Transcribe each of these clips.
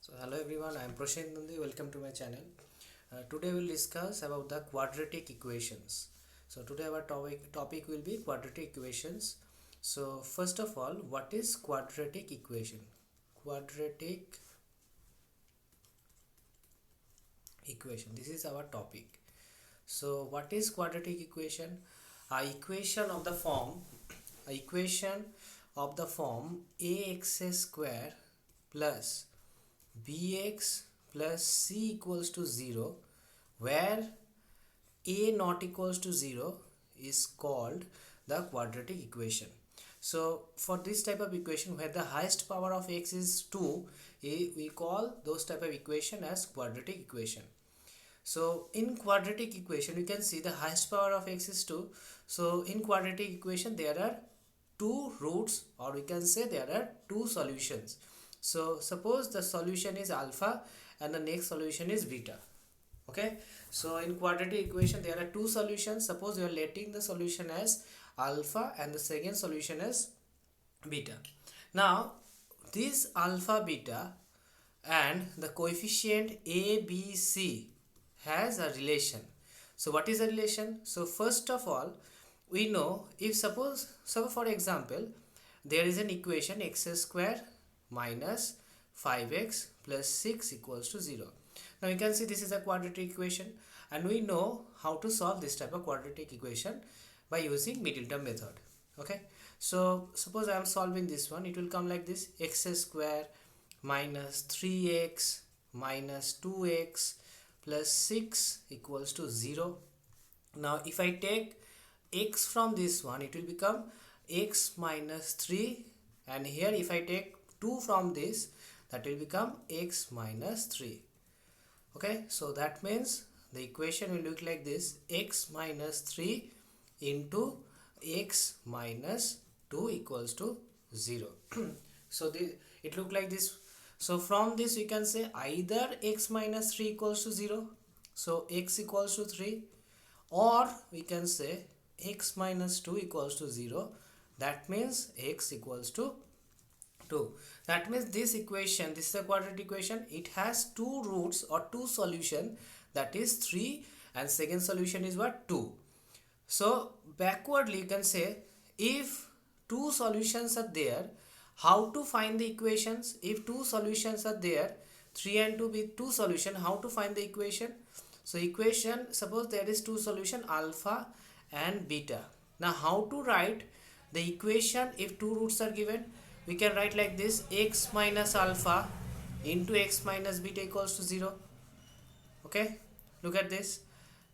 So hello everyone, I am Prashant Nandi. Welcome to my channel. Today we will discuss about the quadratic equations. So today our topic will be quadratic equations. So first of all, what is quadratic equation? Quadratic equation. This is our topic. So what is quadratic equation? A equation of the form ax square plus bx plus c equals to 0, where a not equals to 0 is called the quadratic equation. So for this type of equation where the highest power of x is 2, we call those type of equation as quadratic equation. So in quadratic equation we can see the highest power of x is 2. So in quadratic equation there are two roots, or we can say there are two solutions. So suppose the solution is alpha and the next solution is beta. Okay, so in quadratic equation there are two solutions. Suppose you are letting the solution as alpha and the second solution as beta. Now this alpha beta and the coefficient a b c has a relation. So what is the relation? So first of all, we know, if suppose for example there is an equation x square minus 5x plus 6 equals to 0. Now you can see this is a quadratic equation, and we know how to solve this type of quadratic equation by using middle term method. Okay, so suppose I am solving this one, it will come like this: x square minus 3x minus 2x plus 6 equals to 0. Now if I take x from this one, it will become x minus 3, and here if I take 2 from this, that will become x minus 3. Okay, so that means the equation will look like this: x minus 3 into x minus 2 equals to 0. So it look like this. So from this we can say either x minus 3 equals to 0, so x equals to 3, or we can say x minus 2 equals to 0, that means x equals to 2. That means this equation, this is a quadratic equation, it has two roots or two solution, that is 3, and second solution is what, 2. So backwardly you can say, if two solutions are there, how to find the equations? If two solutions are there, 3 and 2 with two solution, how to find the equation? So equation, suppose there is two solution alpha and beta. Now how to write the equation if two roots are given? We can write like this: x minus alpha into x minus beta equals to 0. Okay, look at this.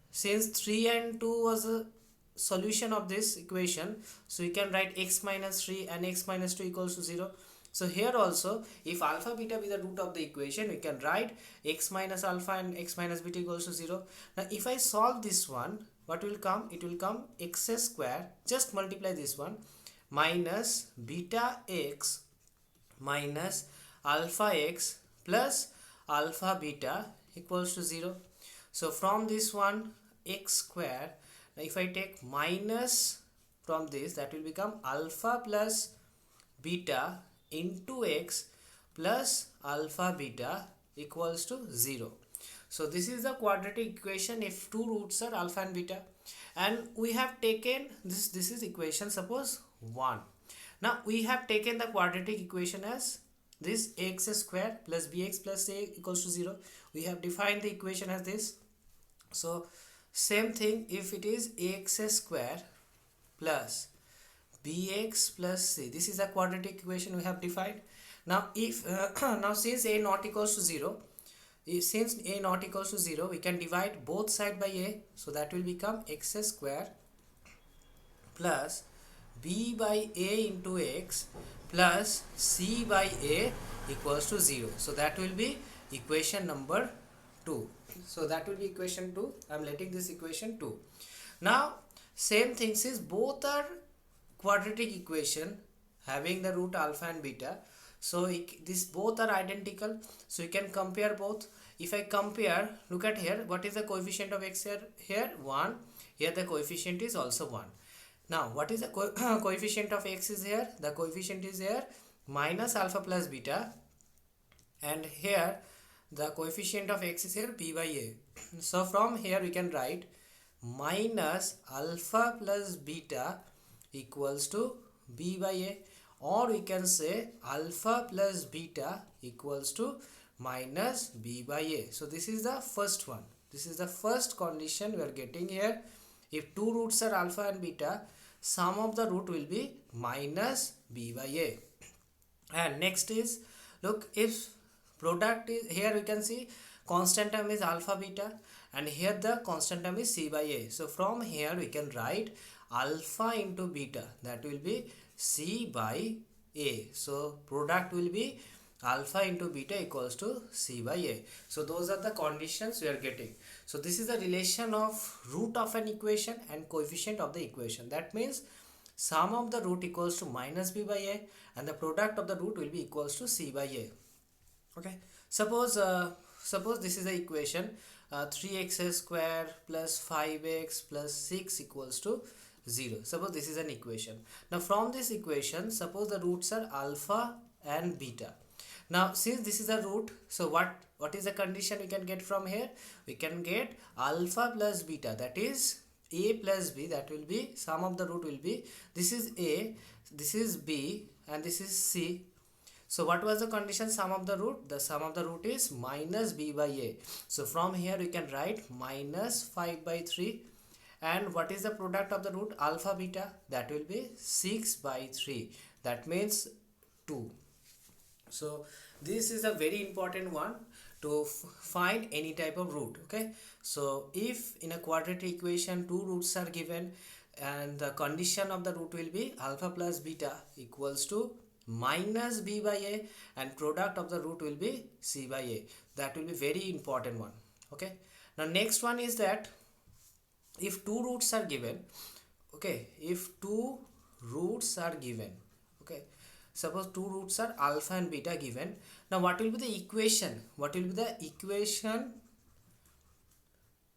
Since 3 and 2 was a solution of this equation, so we can write x minus 3 and x minus 2 equals to 0. So here also, if alpha beta be the root of the equation, we can write x minus alpha and x minus beta equals to 0. Now if I solve this one, what will come? It will come x square, just multiply this one, minus beta x minus alpha x plus alpha beta equals to 0. So from this one, x square, now if I take minus from this, that will become alpha plus beta into x plus alpha beta equals to 0. So this is the quadratic equation if two roots are alpha and beta, and we have taken this is equation suppose 1. Now we have taken the quadratic equation as this: x square plus bx plus a equals to 0. We have defined the equation as this. So same thing, if it is ax square plus bx plus c, this is a quadratic equation we have defined. Now if now since a not equals to 0, we can divide both side by a, so that will become x square plus b by a into x plus c by a equals to 0. So that will be equation number 2. So that will be equation 2. I am letting this equation 2. Now same thing, since both are quadratic equation having the root alpha and beta, so this both are identical, so you can compare both. If I compare, look at here, what is the coefficient of x here? Here 1, here the coefficient is also 1. Now what is the coefficient of x is here? The coefficient is here minus alpha plus beta and here the coefficient of x is here b by a. So from here we can write minus alpha plus beta equals to b by a, or we can say alpha plus beta equals to minus b by a. So this is the first one. This is the first condition we are getting here. If two roots are alpha and beta, sum of the root will be minus b by a. And next is, look, if product is here, we can see constant term is alpha beta, and here the constant term is c by a. So from here we can write alpha into beta, that will be c by a. So product will be alpha into beta equals to c by a. So those are the conditions we are getting. So this is the relation of root of an equation and coefficient of the equation. That means sum of the root equals to minus b by a, and the product of the root will be equals to c by a. Okay, suppose this is the equation, 3x square plus 5x plus 6 equals to 0. Suppose this is an equation. Now from this equation, suppose the roots are alpha and beta. Now since this is a root, so what is the condition we can get from here? We can get alpha plus beta, that is a plus b, that will be sum of the root will be, this is a, this is b, and this is c. So what was the condition sum of the root? The sum of the root is minus b by a. So from here we can write minus 5 by 3. And what is the product of the root? Alpha beta, that will be 6 by 3. That means 2. So this is a very important one to find any type of root. Okay, so if in a quadratic equation two roots are given and the condition of the root will be alpha plus beta equals to minus b by a, and product of the root will be c by a, that will be very important one. Okay, now next one is that if two roots are given, okay, if two roots are given, okay, suppose two roots are alpha and beta given. Now what will be the equation? What will be the equation?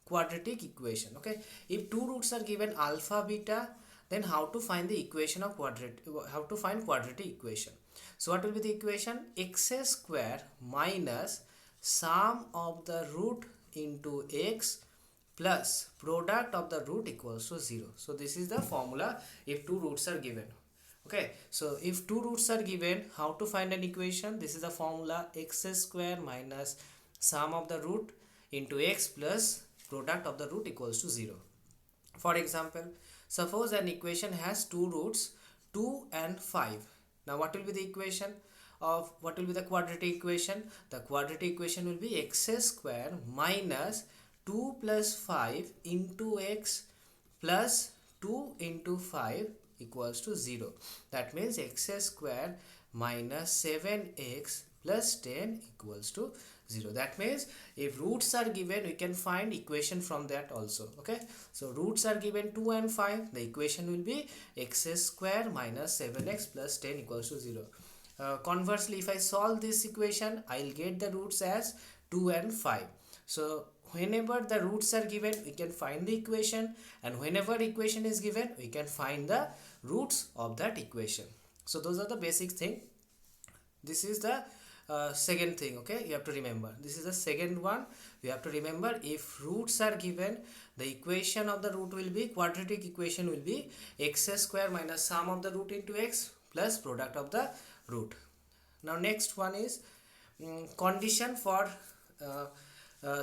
Quadratic equation. Okay, if two roots are given alpha beta, then how to find the equation of quadratic, how to find quadratic equation? So what will be the equation? X square minus sum of the root into x plus product of the root equals to 0. So this is the formula if two roots are given. Okay, so if two roots are given, how to find an equation? This is the formula, x square minus sum of the root into x plus product of the root equals to 0. For example, suppose an equation has two roots 2 and 5. Now what will be the equation of, what will be the quadratic equation? The quadratic equation will be x square minus 2 plus 5 into x plus 2 into 5 equals to 0. That means x square minus 7x plus 10 equals to 0. That means if roots are given, we can find equation from that also. Okay, so roots are given 2 and 5, the equation will be x square minus 7x plus 10 equals to 0. Conversely, if I solve this equation, I'll get the roots as 2 and 5. So whenever the roots are given, we can find the equation, and whenever equation is given, we can find the roots of that equation. So those are the basic thing. This is the second thing. Okay, you have to remember, this is the second one. You have to remember, if roots are given, the equation of the root will be, quadratic equation will be x square minus sum of the root into x plus product of the root. Now next one is condition for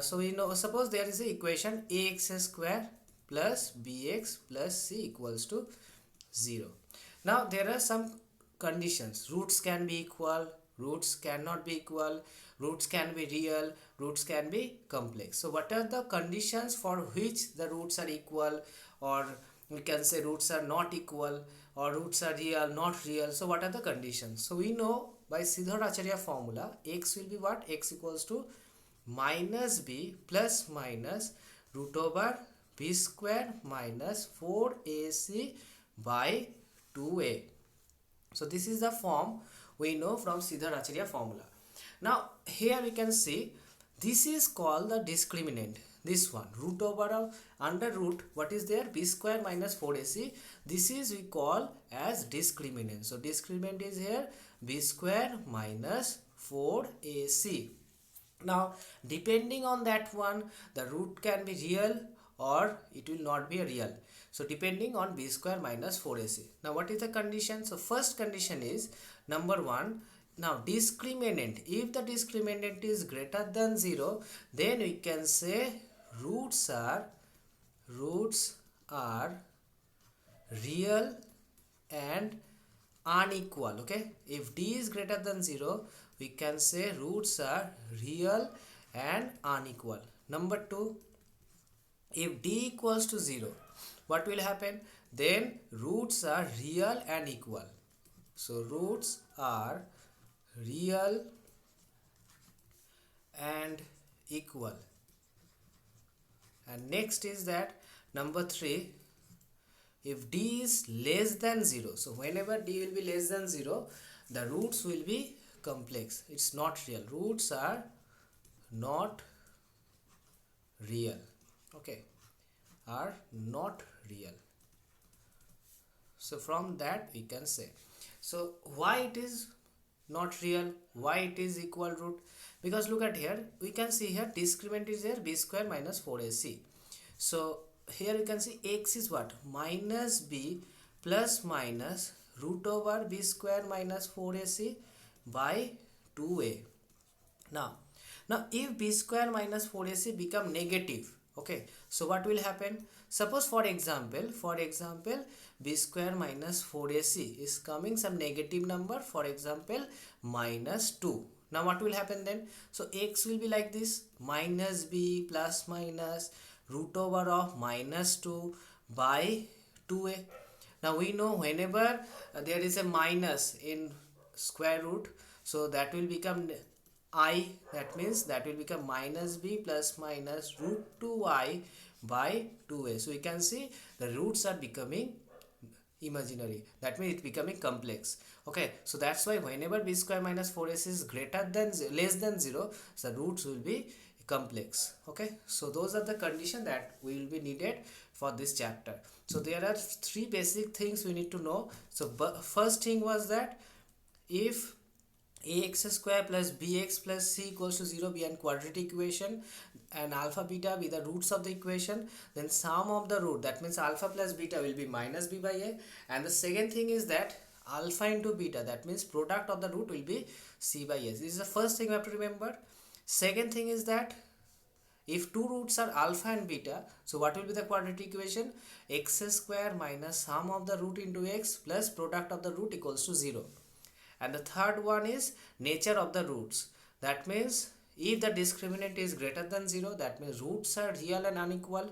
so we know, suppose there is a equation ax square plus bx plus c equals to 0. Now there are some conditions. Roots can be equal, roots cannot be equal, roots can be real, roots can be complex. So what are the conditions for which the roots are equal, or we can say roots are not equal, or roots are real, not real? So what are the conditions? So we know by Sridhar-Acharya formula, x will be what? X equals to minus b plus minus root over b square minus 4ac by 2a. So this is the form we know from Sridhar-Acharya formula. Now here we can see this is called the discriminant. this one root over of under root what is there, b square minus 4ac. This is we call as discriminant. So discriminant is here b square minus 4ac. Now depending on that one, the root can be real or it will not be a real. So depending on b square minus 4ac. Now what is the condition? So first condition is number 1. Now discriminant, if the discriminant is greater than 0, then we can say roots are real and unequal. Okay, if d is greater than 0, we can say roots are real and unequal. Number 2, if d equals to 0, what will happen? Then roots are real and equal. So roots are real and equal. And next is that number 3, if d is less than 0, so whenever d will be less than 0, the roots will be complex. It's not real. Roots are not real. Okay, are not real. So from that we can say. So why it is not real, why it is equal root? Because look at here, we can see here discriminant is here b square minus 4ac. So here you can see x is what, minus b plus minus root over b square minus 4ac by 2a. Now if b square minus 4ac become negative, okay, so what will happen? Suppose for example b square minus 4ac is coming some negative number, for example minus 2. Now what will happen then? So x will be like this, minus b plus minus root over of minus 2 by 2a. Now we know whenever there is a minus in square root, so that will become I, that means that will become minus b plus minus root 2i by 2a. So you can see the roots are becoming imaginary, that means it becoming complex. Okay, so that's why whenever b square minus 4ac is greater than less than 0, the roots will be complex. Okay, so those are the condition that will be needed for this chapter. So there are 3 basic things we need to know. So first thing was that if ax square plus bx plus c equals to 0 be an quadratic equation and alpha beta be the roots of the equation, then sum of the root, that means alpha plus beta, will be minus b by a. And the second thing is that alpha into beta, that means product of the root will be c by a. This is the first thing we have to remember. Second thing is that if two roots are alpha and beta, so what will be the quadratic equation? X square minus sum of the root into x plus product of the root equals to 0. And the third one is nature of the roots. That means if the discriminant is greater than 0, that means roots are real and unequal.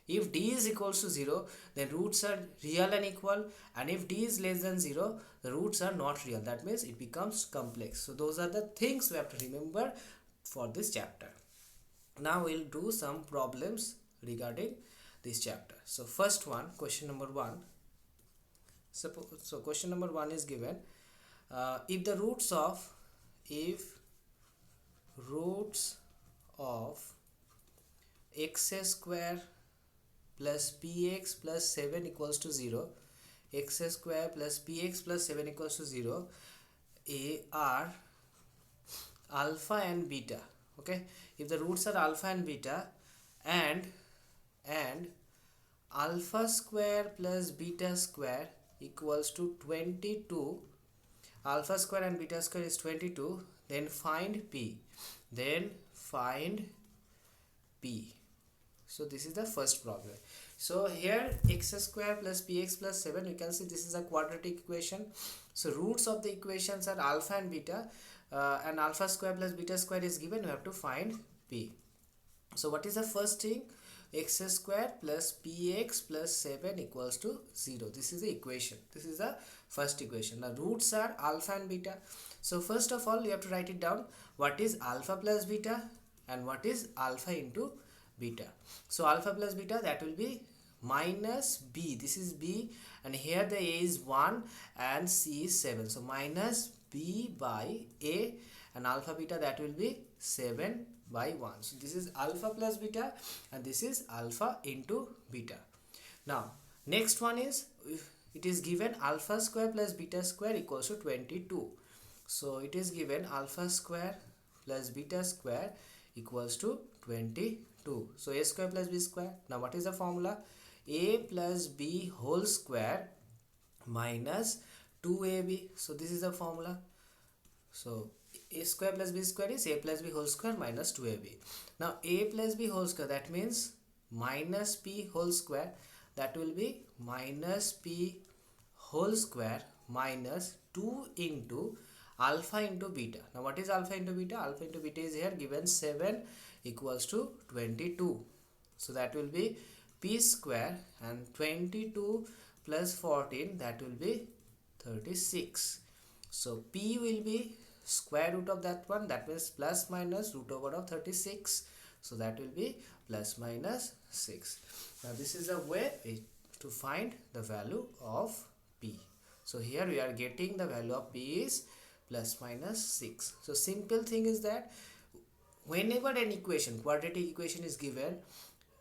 If d is equals to 0, then roots are real and equal. And if d is less than 0, the roots are not real. That means it becomes complex. So those are the things we have to remember for this chapter. Now we'll do some problems regarding this chapter. So first one, question number 1. So question number 1 is given. If roots of x square plus px plus 7 equals to 0, x square plus px plus 7 equals to 0, are alpha and beta. Okay, if the roots are alpha and beta and alpha square plus beta square equals to 22, alpha square and beta square is 22, then find p. So this is the first problem. So here x square plus px plus 7, you can see this is a quadratic equation. So roots of the equations are alpha and beta, and alpha square plus beta square is given. We have to find p. So what is the first thing? X square plus px plus 7 equals to 0. This is the equation. This is the first equation. The roots are alpha and beta. So first of all, you have to write it down. What is alpha plus beta and what is alpha into beta? So alpha plus beta, that will be minus b. This is b, and here the a is 1 and c is 7. So minus b by a, and alpha beta, that will be 7 by 1. So this is alpha plus beta and this is alpha into beta. Now next one is, if it is given alpha square plus beta square equals to 22. So it is given alpha square plus beta square equals to 22. So a square plus b square. Now what is the formula? A plus b whole square minus 2ab. So this is the formula. So a square plus b square is a plus b whole square minus 2ab. Now a plus b whole square, that means minus p whole square, that will be minus p whole square minus 2 into alpha into beta. Now what is alpha into beta? Alpha into beta is here given 7 equals to 22. So that will be p square, and 22 plus 14, that will be 36. So p will be square root of that one, that means plus minus root over of 36. So that will be plus minus 6. Now this is a way to find the value of p. So here we are getting the value of p is plus minus 6. So simple thing is that whenever an equation, quadratic equation is given,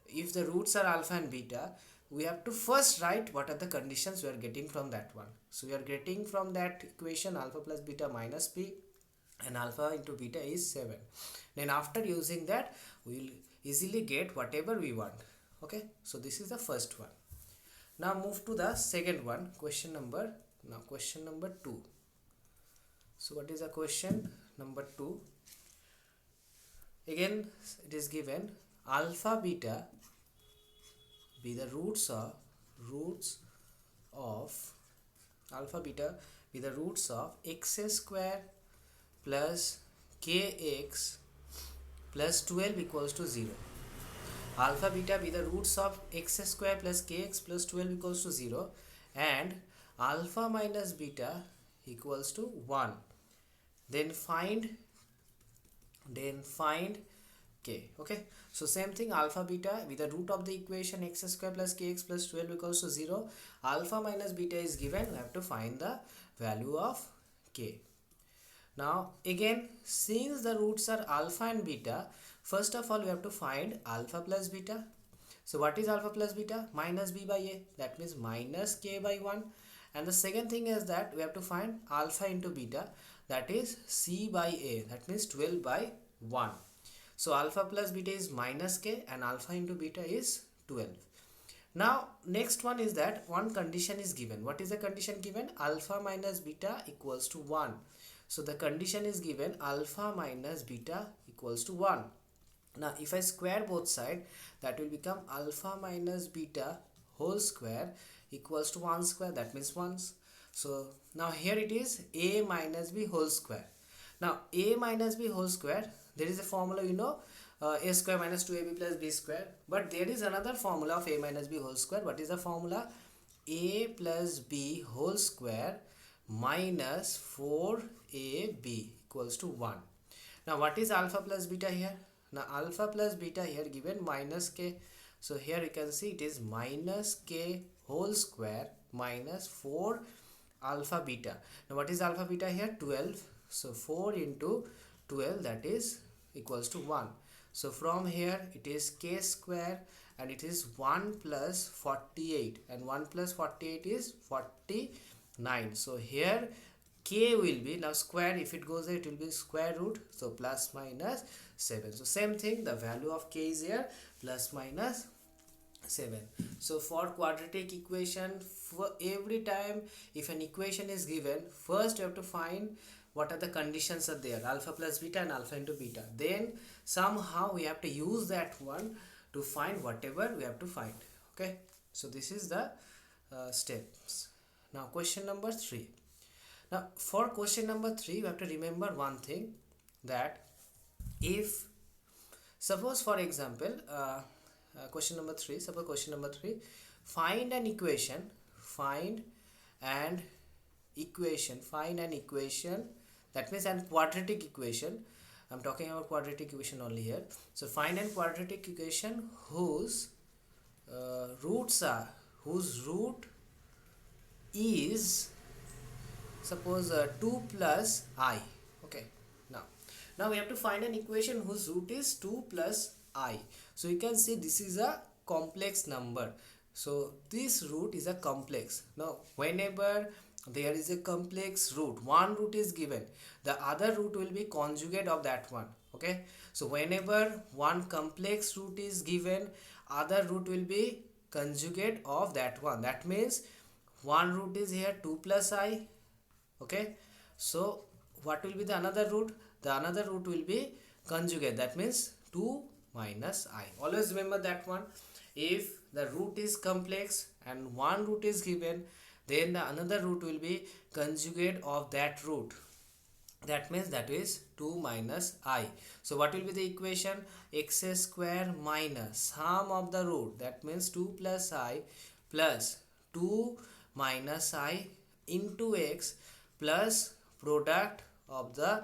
if the roots are alpha and beta, we have to first write what are the conditions we are getting from that one. So we are getting from that equation alpha plus beta minus p, and alpha into beta is 7. Then after using that, we will easily get whatever we want. Okay, so this is the first one. Now move to the second one, question number 2. So what is the question number 2? Again it is given alpha beta be the roots of alpha beta be the roots of x square plus kx plus 12 equals to 0. Alpha beta be the roots of x square plus kx plus 12 equals to 0, and alpha minus beta equals to 1. Then find k. Okay, so same thing, alpha beta with the root of the equation x square plus kx plus 12 equals to 0. Alpha minus beta is given, we have to find the value of k. Now again, since the roots are alpha and beta, first of all we have to find alpha plus beta. So what is alpha plus beta? Minus b by a, that means minus k by 1. And the second thing is that we have to find alpha into beta, that is c by a, that means 12 by 1. So alpha plus beta is minus k and alpha into beta is 12. Now next one is that one condition is given. What is the condition given? Alpha minus beta equals to 1. So the condition is given alpha minus beta equals to 1. Now if I square both sides, that will become alpha minus beta whole square equals to 1 square, that means 1. So now here it is a minus b whole square. Now a minus b whole square, there is a formula, you know, a square minus 2ab plus b square. But there is another formula of a minus b whole square. What is the formula? A plus b whole square minus 4ab equals to 1. Now what is alpha plus beta here? Now alpha plus beta here given minus k. So here you can see it is minus k whole square minus 4 alpha beta. Now what is alpha beta here? 12. So 4 into 12, that is equals to 1. So from here it is k square, and it is 1 plus 48, and 1 plus 48 is 49. So here k will be, now square, if it goes there it will be square root, so plus minus 7. So same thing, the value of k is here plus minus 7. So for quadratic equation, for every time if an equation is given, first you have to find what are the conditions are there, alpha plus beta and alpha into beta. Then somehow we have to use that one to find whatever we have to find. Okay, so this is the steps. Now question number 3. Now for question number 3, you have to remember one thing, that if suppose for example question number 3, find an equation, that means an quadratic equation. I'm talking about quadratic equation only here. So find an quadratic equation whose root is suppose 2 plus I. Okay, now Now we have to find an equation whose root is 2 plus I. So you can see this is a complex number. So this root is a complex. Now whenever there is a complex root, one root is given, the other root will be conjugate of that one. Okay, so whenever one complex root is given, other root will be conjugate of that one. That means one root is here 2 plus I. Okay, so what will be the another root? The another root will be conjugate, that means 2 minus I. Always remember that one. If the root is complex and one root is given, then the another root will be conjugate of that root. That means that is 2 minus I. So what will be the equation? X square minus sum of the root, that means 2 plus I plus 2 minus I into x plus product of the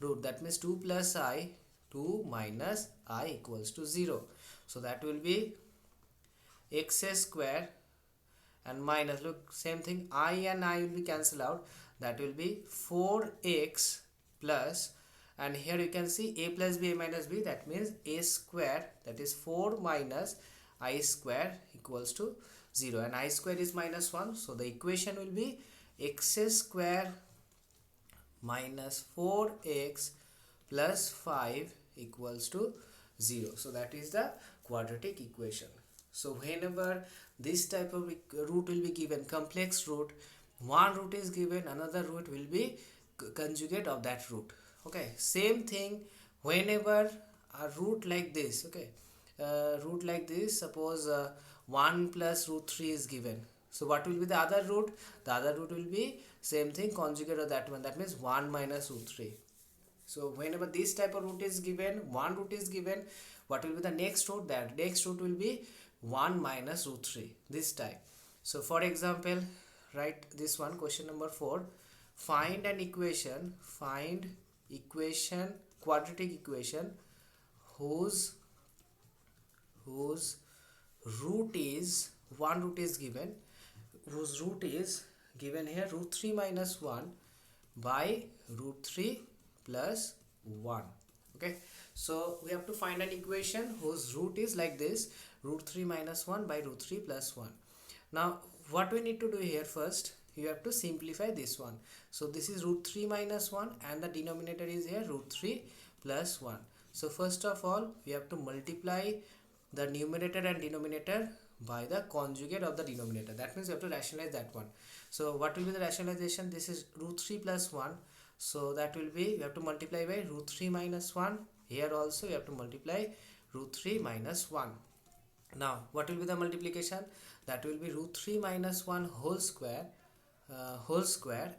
root, that means 2 plus I, 2 minus I equals to 0. So that will be x square and minus, look, same thing, I and I will be cancelled out, that will be 4x plus, and here you can see a plus b, a minus b, that means a square, that is 4 minus I square equals to 0, and I square is minus 1. So the equation will be x square minus 4x plus 5 equals to 0. So that is the quadratic equation. So whenever this type of root will be given, complex root, one root is given, another root will be conjugate of that root. Okay, same thing whenever a root like this, okay, root like this, suppose 1 plus root 3 is given. So what will be the other root? The other root will be same thing, conjugate of that one, that means 1 minus root 3. So whenever this type of root is given, one root is given, what will be the next root? That next root will be 1 minus root 3, this type. So for example, write this one, question number 4. Find an equation, quadratic equation whose root is, one root is given, whose root is given here root 3 minus 1 by root 3 plus 1. Okay, so we have to find an equation whose root is like this, root 3 minus 1 by root 3 plus 1. Now what we need to do here, first you have to simplify this one. So this is root 3 minus 1 and the denominator is here root 3 plus 1. So first of all we have to multiply the numerator and denominator by the conjugate of the denominator. That means we have to rationalize that one. So what will be the rationalization? This is root 3 plus 1. So that will be, we have to multiply by root 3 minus 1. Here also we have to multiply root 3 minus 1. Now what will be the multiplication? That will be root 3 minus 1 whole square,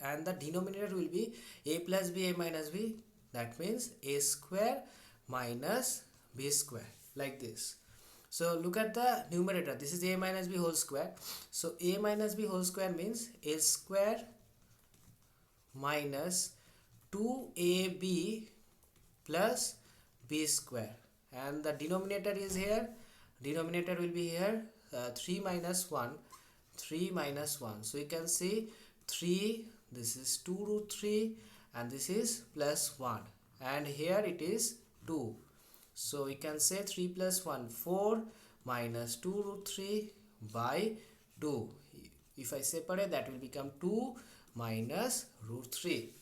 and the denominator will be a plus b, a minus b. That means a square minus b square, like this. So look at the numerator, this is a minus b whole square. So a minus b whole square means a square minus 2ab plus b square, and the denominator is here, denominator will be here 3 minus 1, 3 minus 1. So you can see 3, this is 2 root 3 and this is plus 1, and here it is 2. So we can say 3 plus 1, 4 minus 2 root 3 by 2. If I separate, that will become 2 minus root 3.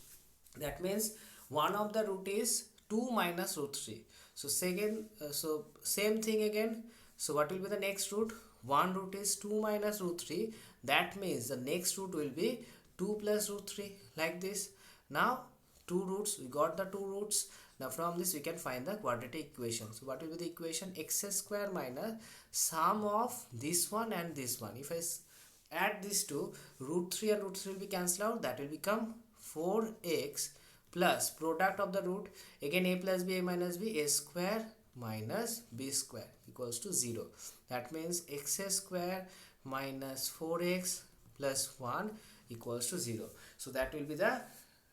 That means one of the root is 2 minus root 3. So second, so same thing again. So what will be the next root? One root is 2 minus root 3. That means the next root will be 2 plus root 3, like this. Now two roots, we got the two roots. Now from this we can find the quadratic equation. So what will be the equation? X square minus sum of this one and this one. If I add these two, root 3 and root 3 will be cancelled out. That will become 4x plus product of the root, again a plus b, a minus b, a square minus b square equals to 0. That means x square minus 4x plus 1 equals to 0. So that will be the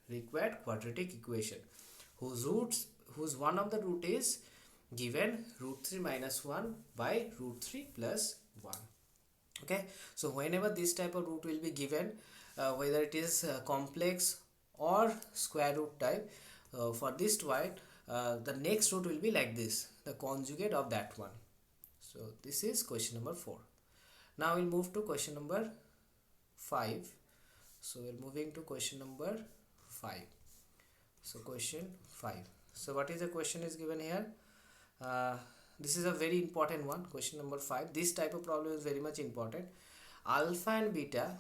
required quadratic equation whose one of the root is given root 3 minus 1 by root 3 plus 1. Okay, so whenever this type of root will be given, whether it is complex or square root type, for this type the next root will be like this, the conjugate of that one. So this is question number 4. Now we'll move to question number 5. So we're moving to question number 5. So question 5. So what is the question is given here? This is a very important one, question number 5. This type of problem is very much important. Alpha and beta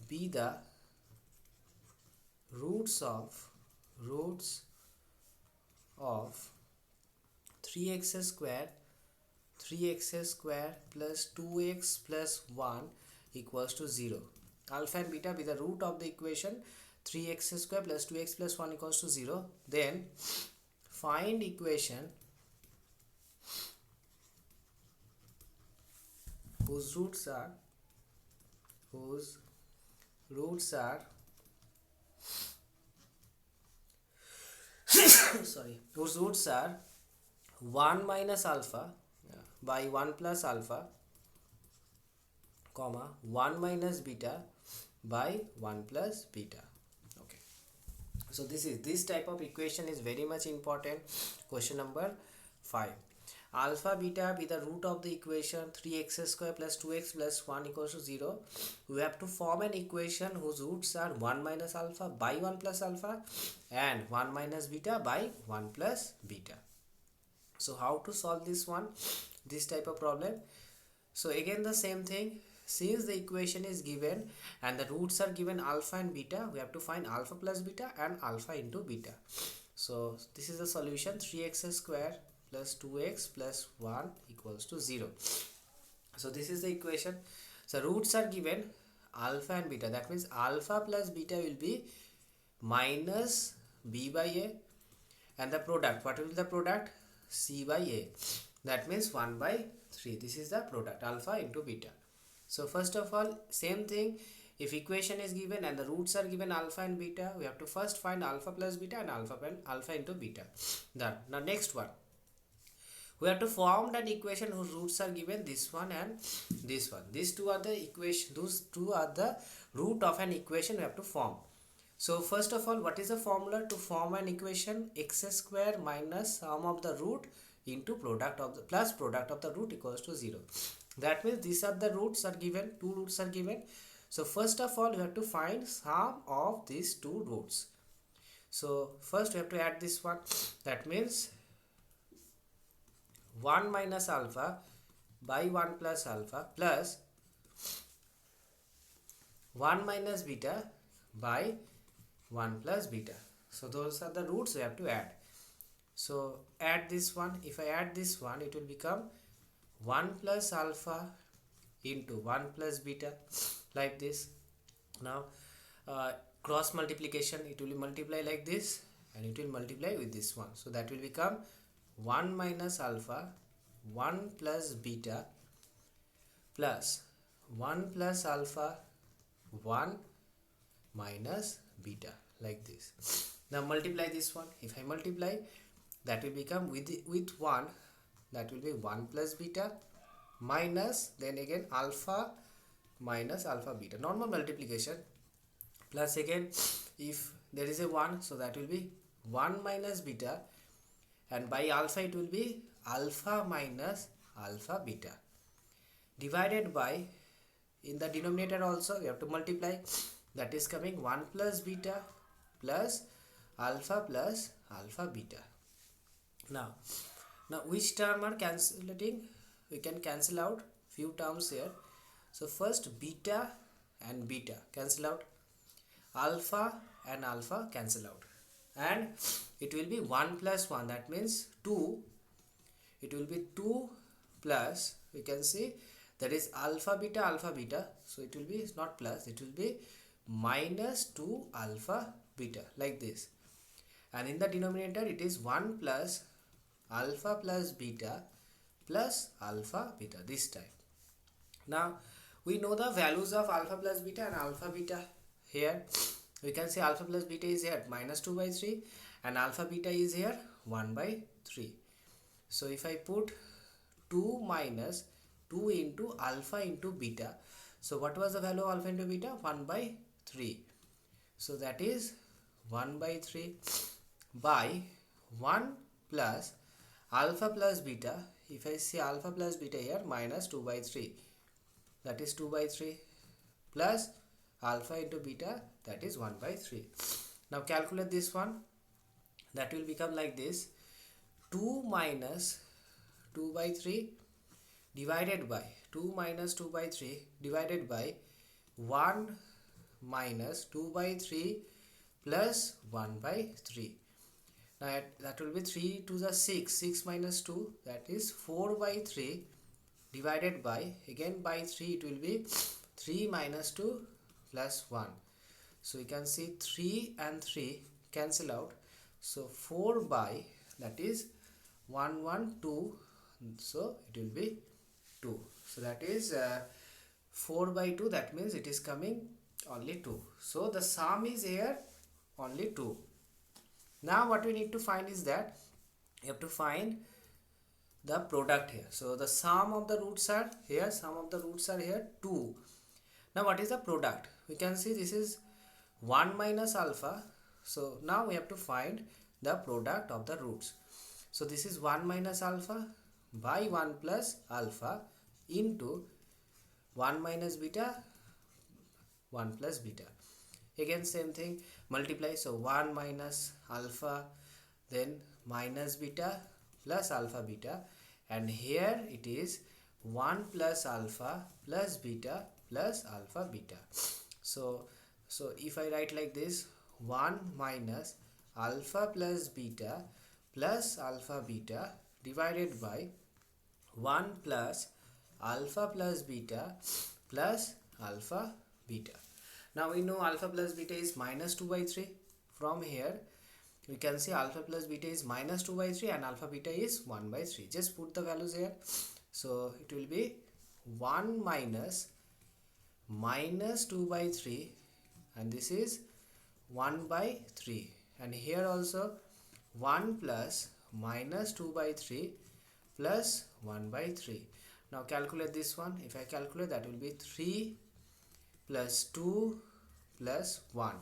be the roots of 3x square plus 2x plus 1 equals to 0. Alpha and beta be the root of the equation 3x square plus 2x plus 1 equals to 0. Then find equation whose roots are sorry, whose roots are 1 minus alpha by 1 plus alpha, comma 1 minus beta by 1 plus beta. Okay, so this type of equation is very much important. Question number 5. Alpha beta be the root of the equation 3x square plus 2x plus 1 equals to 0. We have to form an equation whose roots are 1 minus alpha by 1 plus alpha and 1 minus beta by 1 plus beta. So how to solve this one, this type of problem? So again the same thing, since the equation is given and the roots are given alpha and beta, we have to find alpha plus beta and alpha into beta. So this is the solution, 3x square plus 2x plus 1 equals to 0. So this is the equation. So roots are given alpha and beta, that means alpha plus beta will be minus b by a, and the product, what will be the product? C by a, that means 1 by 3. This is the product, alpha into beta. So first of all, same thing, if equation is given and the roots are given alpha and beta, we have to first find alpha plus beta and alpha into beta. Done. Now next one, we have to form an equation whose roots are given this one and this one. These two are the equation, those two are the root of an equation we have to form. So first of all, what is the formula to form an equation? X square minus sum of the root into product of the plus product of the root equals to 0. That means these are the roots are given, two roots are given. So first of all, you have to find sum of these two roots. So first we have to add this one, that means 1 minus alpha by 1 plus alpha plus 1 minus beta by 1 plus beta. So those are the roots we have to add. So add this one. If I add this one, it will become 1 plus alpha into 1 plus beta, like this. Now cross multiplication, it will multiply like this and it will multiply with this one. So that will become 1 minus alpha 1 plus beta plus 1 plus alpha 1 minus beta, like this. Now multiply this one. If I multiply, that will become with 1, that will be 1 plus beta minus then again alpha minus alpha beta, normal multiplication, plus again if there is a 1, so that will be 1 minus beta, and by alpha it will be alpha minus alpha beta, divided by, in the denominator also we have to multiply, that is coming 1 plus beta plus alpha beta. Now which term are cancelling? We can cancel out few terms here. So first beta and beta cancel out, alpha and alpha cancel out, and it will be 1 plus 1, that means 2. It will be 2 plus, we can see that is alpha beta, so it will be not plus, it will be minus 2 alpha beta, like this. And in the denominator it is 1 plus alpha plus beta plus alpha beta, this type. Now we know the values of alpha plus beta and alpha beta. Here we can say alpha plus beta is here minus 2 by 3 and alpha beta is here 1 by 3. So if I put 2 minus 2 into alpha into beta, so what was the value of alpha into beta? 1 by 3. So that is 1 by 3. by 1 plus alpha plus beta. If I see alpha plus beta here, minus 2 by 3, that is 2 by 3, plus alpha into beta, that is 1 by 3. Now calculate this one. That will become like this: 2 minus 2 by 3 divided by 2 minus 2 by 3 divided by 1 minus 2 by 3 plus 1 by 3. Now that will be 3 to the 6, 6 minus 2, that is 4 by 3 divided by, again by 3, it will be 3 minus 2 plus 1. So you can see 3 and 3 cancel out. So 4 by, that is 1, 1, 2. So it will be 2. So that is 4 by 2. That means it is coming only 2. So the sum is here only 2. Now what we need to find is that you have to find the product here. So the sum of the roots are here. Sum of the roots are here 2. Now what is the product? We can see this is 1 minus alpha. So now we have to find the product of the roots. So this is 1 minus alpha by 1 plus alpha into 1 minus beta, 1 plus beta. Again same thing, multiply. So 1 minus alpha, then minus beta plus alpha beta, and here it is 1 plus alpha plus beta plus alpha beta. So if I write like this, 1 minus alpha plus beta plus alpha beta divided by 1 plus alpha plus beta plus alpha beta. Now we know alpha plus beta is minus 2 by 3. From here we can see alpha plus beta is minus 2 by 3 and alpha beta is 1 by 3. Just put the values here. So it will be 1 minus 2 by 3, and this is 1 by 3, and here also 1 plus minus 2 by 3 plus 1 by 3. Now calculate this one. If I calculate, that will be 3 plus 2 plus 1.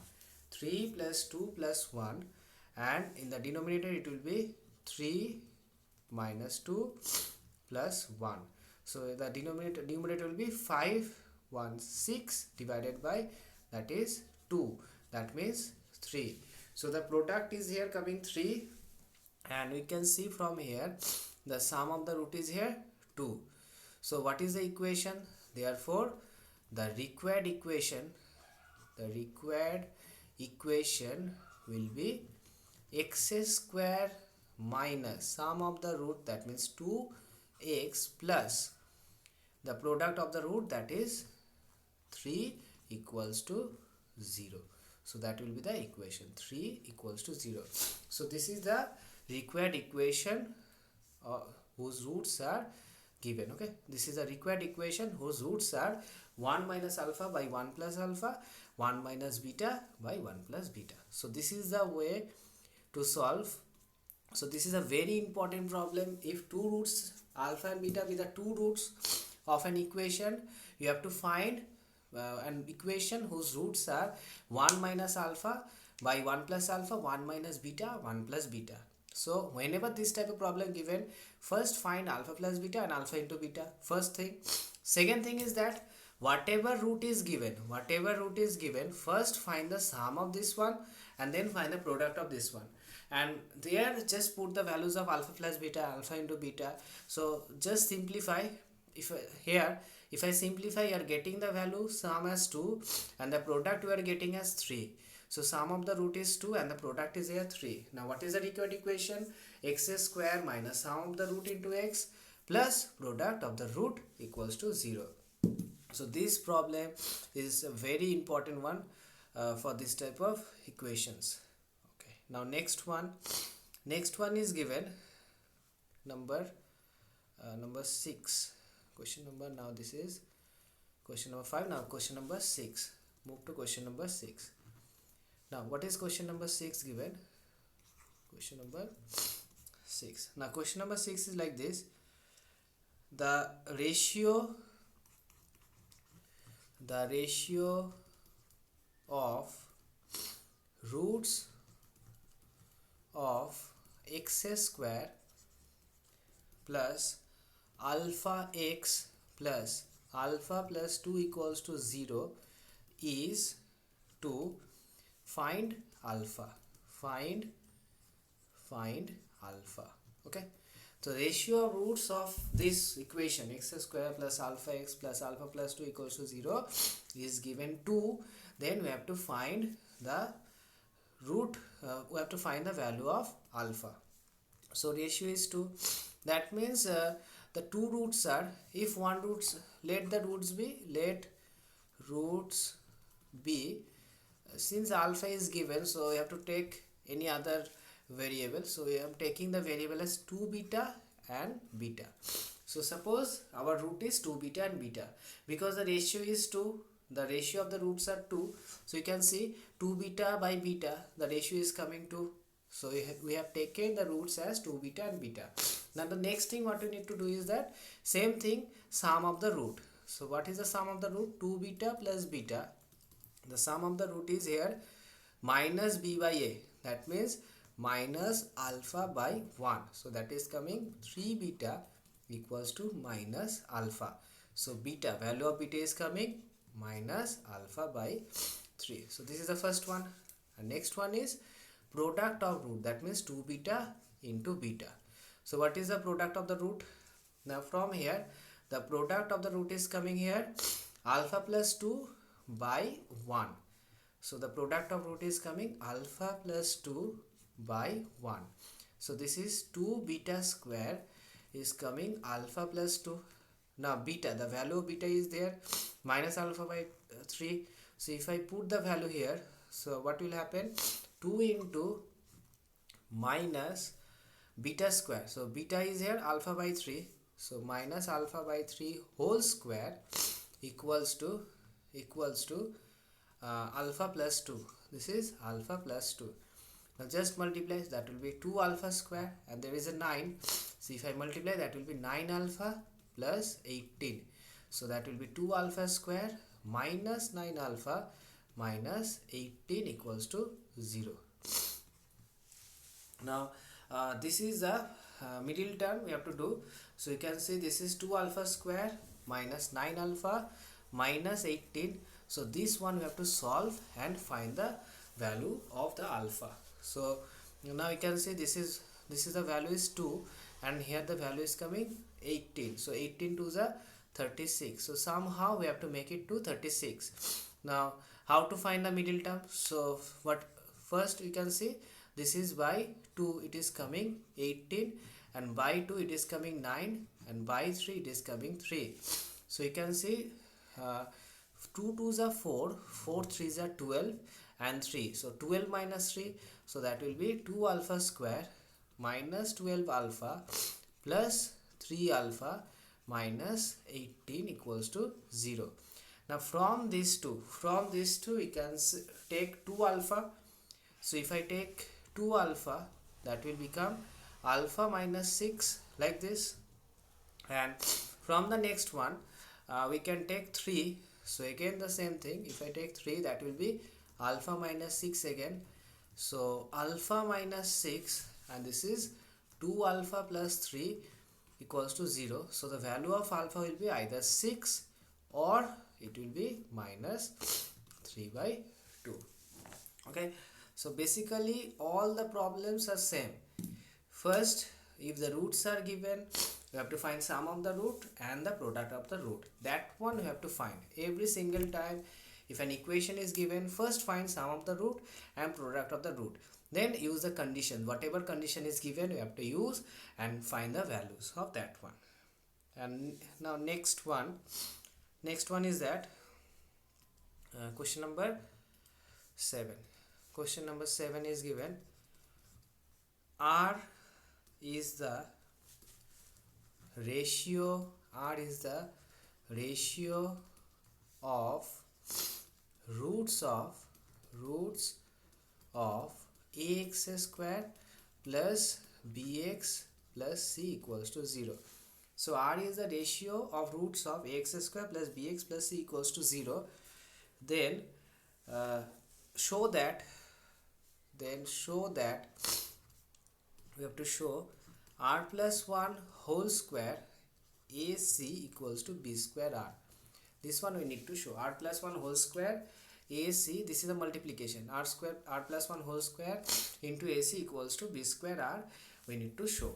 3 plus 2 plus 1, and in the denominator it will be 3 minus 2 plus 1. So the numerator will be 5, 1, 6 divided by, that is 2. That means 3. So the product is here coming 3, and we can see from here the sum of the root is here 2. So what is the equation? Therefore the required equation will be x square minus sum of the root, that means 2x, plus the product of the root, that is 3, equals to 0. So that will be the equation, 3 equals to 0. So this is the required equation whose roots are given. Okay, this is a required equation whose roots are 1 minus alpha by 1 plus alpha, 1 minus beta by 1 plus beta. So this is the way to solve. So this is a very important problem. If two roots alpha and beta be the two roots of an equation, you have to find an equation whose roots are 1 minus alpha by 1 plus alpha, 1 minus beta, 1 plus beta. So whenever this type of problem given, first find alpha plus beta and alpha into beta, first thing. Second thing is that whatever root is given, first find the sum of this one and then find the product of this one, and there just put the values of alpha plus beta, alpha into beta. So just simplify. If I simplify, you are getting the value sum as 2 and the product you are getting as 3. So sum of the root is 2 and the product is here 3. Now what is the required equation? X square minus sum of the root into x plus product of the root equals to 0. So this problem is a very important one for this type of equations. Okay. Now next one is given number 6. Question number, now this is question number 5. Now question number 6. Move to question number 6. Now what is question number 6 given? Question number 6. Now question number 6 is like this: the ratio of roots of x square plus alpha x plus alpha plus 2 equals to 0 is to find alpha. Find alpha. Okay, so ratio of roots of this equation x square plus alpha x plus alpha plus 2 equals to 0 is given 2. Then we have to find the root, we have to find the value of alpha. So ratio is 2. That means the two roots are, if one roots, let roots be, since alpha is given, so we have to take any other variable. So we are taking the variable as 2 beta and beta. So suppose our root is 2 beta and beta, because the ratio is 2, the ratio of the roots are 2, so you can see 2 beta by beta, the ratio is coming to, so we have taken the roots as 2 beta and beta. Now the next thing what we need to do is that same thing, sum of the root. So what is the sum of the root? 2 beta plus beta. The sum of the root is here minus b by a, that means minus alpha by 1. So that is coming 3 beta equals to minus alpha. So beta, value of beta is coming minus alpha by 3. So this is the first one. And next one is product of root, that means 2 beta into beta. So what is the product of the root? Now from here the product of the root is coming here alpha plus 2 by 1. So the product of root is coming alpha plus 2 by 1. So this is 2 beta square is coming alpha plus 2. Now beta, the value of beta is there minus alpha by 3. So if I put the value here, so what will happen? 2 into minus beta square. So beta is here alpha by 3. So minus alpha by 3 whole square equals to alpha plus 2. This is alpha plus 2. Now just multiply, that will be 2 alpha square, and there is a 9. So if I multiply, that will be 9 alpha plus 18. So that will be 2 alpha square minus 9 alpha minus 18 equals to 0. Now this is the middle term we have to do. So you can see this is 2 alpha square minus 9 alpha minus 18. So this one we have to solve and find the value of the alpha. So now you can see this is the value is 2, and here the value is coming 18. So 18 to the 36. So somehow we have to make it to 36. Now how to find the middle term? So what first you can see, this is by 2 it is coming 18, and by 2 it is coming 9, and by 3 it is coming 3. So you can see 2 2s are 4, 4 3s are 12, and 3. So 12 minus 3, so that will be 2 alpha square minus 12 alpha plus 3 alpha minus 18 equals to 0. Now from these two we can take 2 alpha. So if I take 2 alpha, that will become alpha minus 6 like this. And from the next one we can take 3. So again the same thing, if I take 3, that will be alpha minus 6 again. So alpha minus 6, and this is 2 alpha plus 3 equals to 0. So the value of alpha will be either 6 or it will be minus 3 by 2. Okay, so basically all the problems are same. First, if the roots are given, we have to find sum of the root and the product of the root. That one we have to find every single time. If an equation is given, first find sum of the root and product of the root. Then use the condition. Whatever condition is given, we have to use and find the values of that one. And now next one is that question number 7. Question number 7 is given. R is the ratio of roots of ax square plus bx plus c equals to 0. So R is the ratio of roots of ax square plus bx plus c equals to 0. Then show that we have to show r plus 1 whole square AC equals to b square r. This one we need to show r plus 1 whole square AC. This is a multiplication. R plus 1 whole square into AC equals to b square r. We need to show.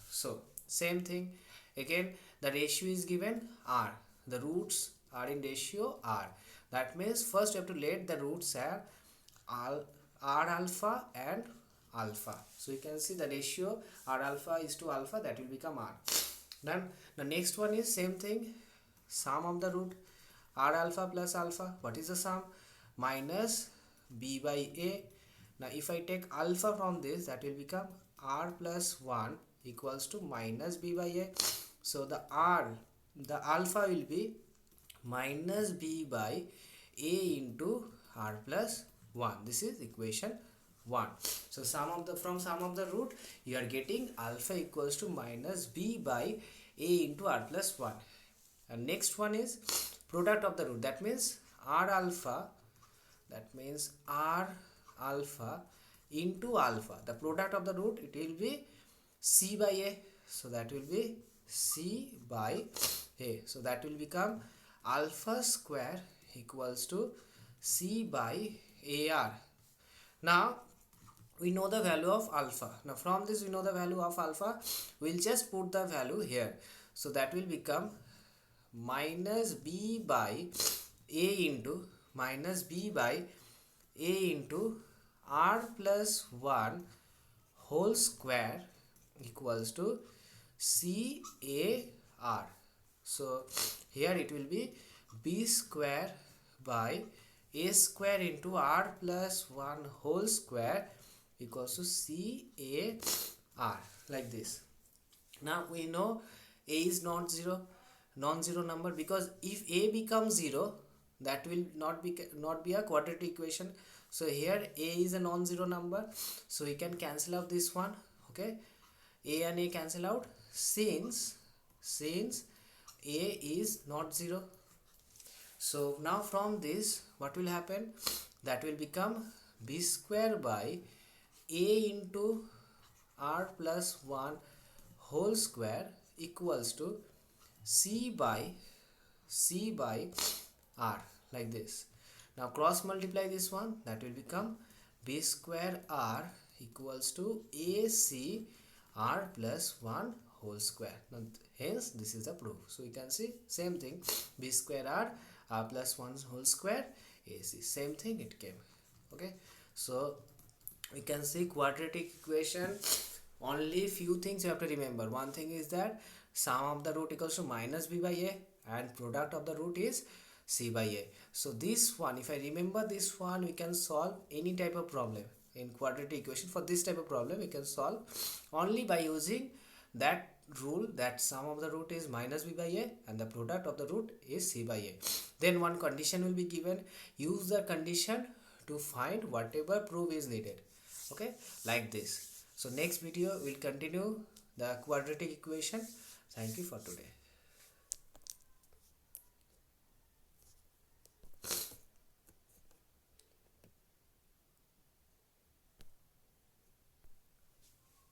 So same thing again. The ratio is given r. The roots are in ratio r. That means first you have to let the roots are r alpha and alpha. So you can see the ratio r alpha is to alpha, that will become r. Then the next one is same thing, sum of the root r alpha plus alpha. What is the sum? Minus b by a. Now if I take alpha from this, that will become r plus 1 equals to minus b by a. So the alpha will be minus b by a into r plus 1. This is equation 1. So sum of the root, you are getting alpha equals to minus b by a into r plus 1. And next one is product of the root. That means r alpha into alpha. The product of the root, it will be c by a. So that will be c by a. So that will become alpha square equals to c by ar. Now we know the value of alpha. Now from this we know the value of alpha. We'll just put the value here. So that will become minus b by a into r plus 1 whole square equals to c a r. So here it will be b square by a square into r plus 1 whole square equals to c a r, like this. Now we know a is non-zero number, because if a becomes 0, that will not be a quadratic equation. So here a is a non-zero number, so we can cancel out this one. Okay, a and a cancel out since a is not 0. So now from this what will happen? That will become b square by a into r plus 1 whole square equals to c by r, like this. Now cross multiply this one, that will become b square r equals to ac r plus 1 whole square. Now hence this is the proof. So you can see same thing, b square r plus 1 whole square ac, same thing it came. Okay, so we can see quadratic equation, only few things you have to remember. One thing is that sum of the root equals to minus b by a and product of the root is c by a. So this one, if I remember this one, we can solve any type of problem in quadratic equation. For this type of problem we can solve only by using that rule, that sum of the root is minus b by a and the product of the root is c by a. Then one condition will be given, use the condition to find whatever proof is needed. Okay, like this. So next video will continue the quadratic equation. Thank you for today.